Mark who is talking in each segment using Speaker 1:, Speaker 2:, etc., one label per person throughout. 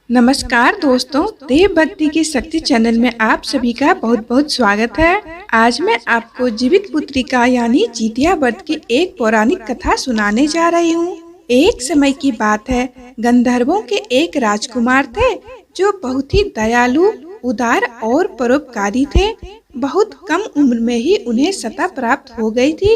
Speaker 1: नमस्कार दोस्तों, देव भक्ति की शक्ति चैनल में आप सभी का बहुत बहुत स्वागत है। आज मैं आपको जीवित पुत्रिका यानी जितिया व्रत की एक पौराणिक कथा सुनाने जा रही हूँ। एक समय की बात है, गंधर्वों के एक राजकुमार थे जो बहुत ही दयालु, उदार और परोपकारी थे। बहुत कम उम्र में ही उन्हें सत्ता प्राप्त हो गई थी,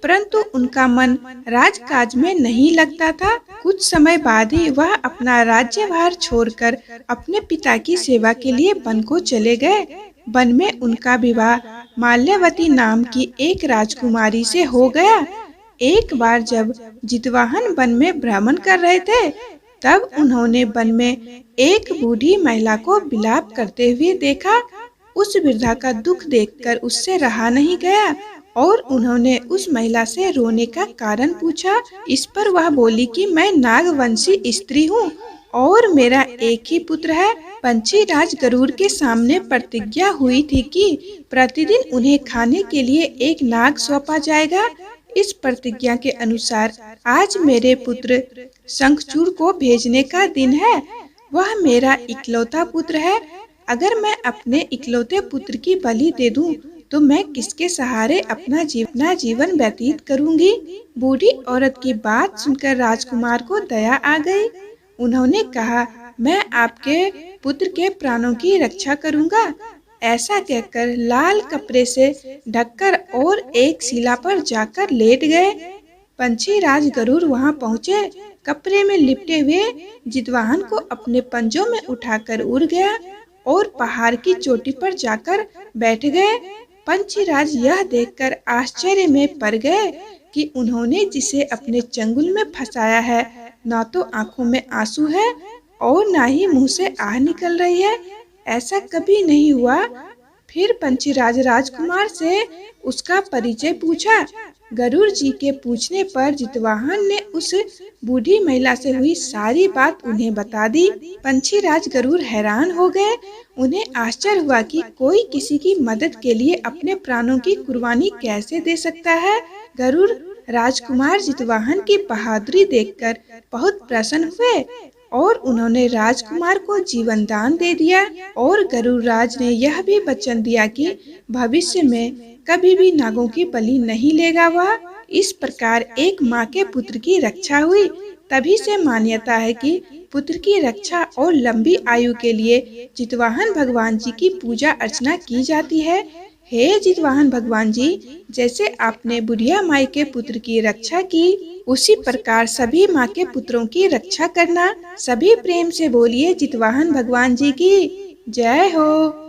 Speaker 1: परंतु उनका मन राजकाज में नहीं लगता था। कुछ समय बाद ही वह अपना राज्यभार छोड़कर अपने पिता की सेवा के लिए वन को चले गए। वन में उनका विवाह माल्यवती नाम की एक राजकुमारी से हो गया। एक बार जब जितवाहन वन में भ्रमण कर रहे थे, तब उन्होंने वन में एक बूढ़ी महिला को विलाप करते हुए देखा। उस वृद्धा का दुख देखकर उससे रहा नहीं गया और उन्होंने उस महिला से रोने का कारण पूछा। इस पर वह बोली कि मैं नागवंशी स्त्री हूँ और मेरा एक ही पुत्र है। पंछी राज गरुड़ के सामने प्रतिज्ञा हुई थी कि प्रतिदिन उन्हें खाने के लिए एक नाग सौंपा जाएगा। इस प्रतिज्ञा के अनुसार आज मेरे पुत्र शंखचूड़ को भेजने का दिन है। वह मेरा इकलौता पुत्र है। अगर मैं अपने इकलौते पुत्र की बलि दे दूं, तो मैं किसके सहारे अपना जीवन व्यतीत करूंगी। बूढ़ी औरत की बात सुनकर राजकुमार को दया आ गई। उन्होंने कहा, मैं आपके पुत्र के प्राणों की रक्षा करूंगा। ऐसा कहकर लाल कपड़े से ढककर और एक शिला पर जाकर लेट गए। पंछी राज गरुड़ वहां पहुँचे। कपड़े में लिपटे हुए जितवाहन को अपने पंजों में उठाकर उड़ गया और पहाड़ की चोटी पर जाकर बैठ गए। पंछीराज यह देखकर आश्चर्य में पड़ गए कि उन्होंने जिसे अपने चंगुल में फंसाया है, न तो आंखों में आंसू है और न ही मुंह से आह निकल रही है। ऐसा कभी नहीं हुआ। फिर पंछीराज राजकुमार से उसका परिचय पूछा। गरुड़ जी के पूछने पर जितवाहन ने उस बूढ़ी महिला से हुई सारी बात उन्हें बता दी। पंछीराज गरुड़ हैरान हो गए। उन्हें आश्चर्य हुआ कि कोई किसी की मदद के लिए अपने प्राणों की कुर्बानी कैसे दे सकता है। गरुड़ राजकुमार जितवाहन की बहादुरी देखकर बहुत प्रसन्न हुए और उन्होंने राजकुमार को जीवन दान दे दिया। और गरुड़ राज ने यह भी वचन दिया कि भविष्य में कभी भी नागों की बलि नहीं लेगा वह। इस प्रकार एक माँ के पुत्र की रक्षा हुई। तभी से मान्यता है कि पुत्र की रक्षा और लंबी आयु के लिए जितवाहन भगवान जी की पूजा अर्चना की जाती है। हे जितवाहन भगवान जी, जैसे आपने बुढ़िया माई के पुत्र की रक्षा की, उसी प्रकार सभी माँ के पुत्रों की रक्षा करना। सभी प्रेम से बोलिए जितवाहन भगवान जी की जय हो।